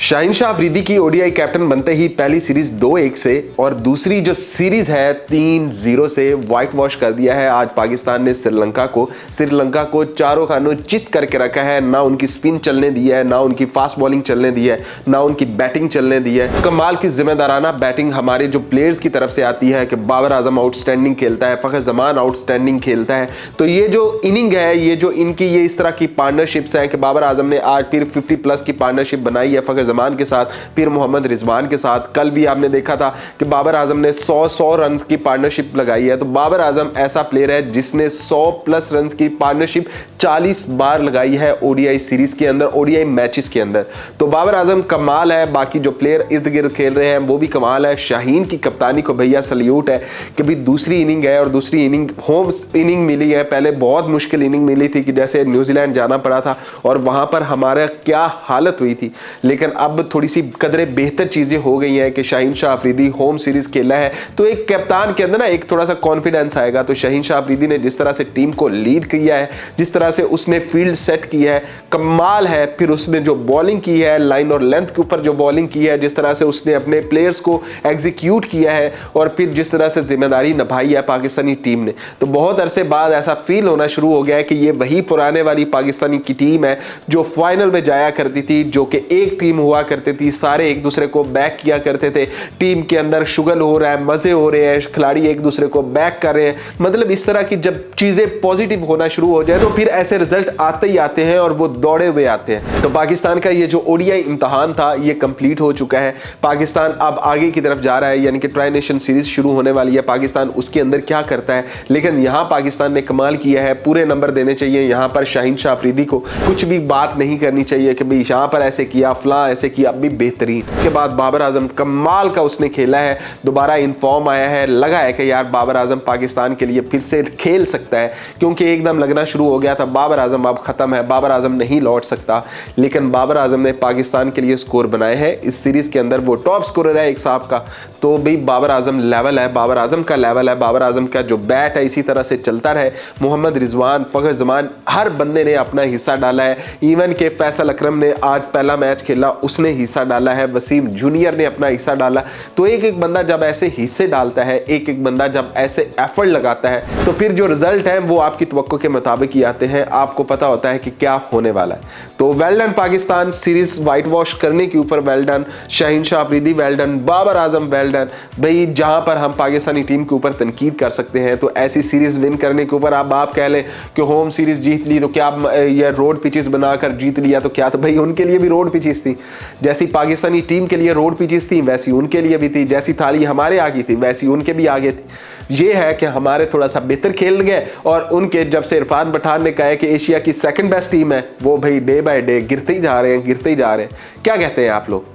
शाहिनशाह अफरीदी की ODI captain बनते ही पहली सीरीज 2-1 से और दूसरी जो सीरीज है 3-0 से व्हाइट वॉश कर दिया है। आज पाकिस्तान ने श्रीलंका को चारों खानों चित करके रखा है। ना उनकी स्पिन चलने दी है, ना उनकी फास्ट बॉलिंग चलने दी है, ना उनकी बैटिंग चलने दी है। कमाल की जिम्मेदाराना बैटिंग हमारे जो प्लेयर्स की तरफ से आती है कि बाबर आजम आउटस्टैंडिंग खेलता है, फखर जमान आउटस्टैंडिंग खेलता है। तो ये जो इनिंग है, ये जो इनकी ये इस तरह की पार्टनरशिप्स हैं कि बाबर आजम ने आज फिर 50+ की पार्टनरशिप बनाई है फखर जमान के साथ, फिर मोहम्मद रिजवान के साथ। कल भी आपने देखा था कि बाबर आजम ने 100 रन की पार्टनरशिप लगाई है। तो बाबर आजम ऐसा प्लेयर है जिसने 100+ रन की पार्टनरशिप 40 बार लगाई है ओडीआई सीरीज के अंदर, ओडीआई मैचेस के अंदर। तो बाबर आजम कमाल है। बाकी जो प्लेयर इर्द गिर्द खेल रहे हैं वो भी कमाल है। शाहीन की कप्तानी को भैया सल्यूट है कि भी दूसरी इनिंग है और दूसरी इनिंग होम इनिंग मिली है। पहले बहुत मुश्किल इनिंग मिली थी कि जैसे न्यूजीलैंड जाना पड़ा था और वहां पर हमारा क्या हालत हुई थी, लेकिन अब थोड़ी सी कदरे बेहतर चीजें हो गई हैं कि शाहिनशाह अफरीदी होम सीरीज खेला है तो एक कप्तान के अंदर ना एक थोड़ा सा कॉन्फिडेंस आएगा। तो शाहिनशाह अफरीदी ने जिस तरह से टीम को लीड किया है, जिस तरह से उसने फील्ड सेट किया है, कमाल है। फिर उसने जो बॉलिंग की है, लाइन और लेंथ के ऊपर जो बॉलिंग की है, जिस तरह से उसने अपने प्लेयर्स को एग्जीक्यूट किया है और फिर जिस तरह से जिम्मेदारी निभाई है पाकिस्तानी टीम ने, तो बहुत अरसे बाद ऐसा फील होना शुरू हो गया है कि ये वही पुराने वाली पाकिस्तानी की टीम है जो फाइनल में जाया करती थी, जो कि एक टीम हुआ करती थी, सारे एक दूसरे को बैक किया करते थे। टीम के अंदर शुगल हो रहा है, मजे हो रहे हैं, खिलाड़ी एक दूसरे को बैक कर रहे हैं। मतलब इस तरह की जब चीजें पॉजिटिव होना शुरू हो जाए तो फिर ऐसे रिजल्ट आते ही आते हैं और वो दौड़े हुए आते हैं। तो पाकिस्तान का ये जो ओडीआई इम्तिहान था ये कंप्लीट हो चुका है। पाकिस्तान अब आगे की तरफ जा रहा है, यानी कि ट्राई नेशन सीरीज शुरू होने वाली है। पाकिस्तान उसके अंदर क्या करता है, लेकिन यहां पाकिस्तान ने कमाल किया है। पूरे नंबर देने चाहिए यहां पर शाहिनशाह अफरीदी को। कुछ भी बात नहीं करनी चाहिए कि भाई यहां पर ऐसे किया, फलां ऐसे किया। अभी बेहतरीन के बाद बाबर आजम कमाल का उसने खेला है। दोबारा इन्फॉर्म आया है, लगा है कि यार बाबर आजम पाकिस्तान के लिए फिर से खेल सकता है, क्योंकि एकदम लगना शुरू हो गया था बाबर आजम अब खत्म है, बाबर आजम नहीं लौट सकता। लेकिन बाबर आजम ने पाकिस्तान के लिए स्कोर बनाए हैं इस सीरीज के अंदर। वो टॉप स्कोरर है एक साहब का। तो भाई बाबर आजम लेवल है, बाबर आजम का लेवल है। बाबर आजम का जो बैट है इसी तरह से चलता रहे। मोहम्मद रिजवान, फखर जमान, हर बंदे ने अपना हिस्सा डाला है। इवन के फैसल अकरम ने आज पहला मैच खेला, उसने हिस्सा डाला है। वसीम जूनियर ने अपना हिस्सा डाला। तो एक एक बंदा जब ऐसे हिस्से डालता है, एक एक बंदा जब ऐसे एफर्ट लगाता है, तो फिर जो रिजल्ट है वो आपकी तवक्को के मुताबिक ही आते हैं। आपको पता होता है कि क्या होने वाला है। तो well done Pakistan, series white wash करने के ऊपर well done. Shaheen Shah Afridi well done, Babar Azam well done. भाई जहां पर हम पाकिस्तानी टीम के ऊपर तनकीद कर सकते हैं तो ऐसी सीरीज विन करने के ऊपर अब आप कह लें कि होम सीरीज जीत ली तो क्या, ये रोड पिचेस बनाकर जीत लिया तो क्या। तो भाई उनके लिए भी रोड पिचेस थी, जैसी पाकिस्तानी टीम के लिए रोड पिचेस थी वैसी उनके लिए भी थी। जैसी थाली हमारे आगे थी वैसी उनके भी आगे थी। ये है कि हमारे थोड़ा सा बेहतर खेल गए और उनके जब से इरफान पठान ने कहा है कि एशिया की सेकंड बेस्ट टीम है, वो भाई डे बाय डे गिरते ही जा रहे हैं, गिरते ही जा रहे हैं। क्या कहते हैं आप लोग?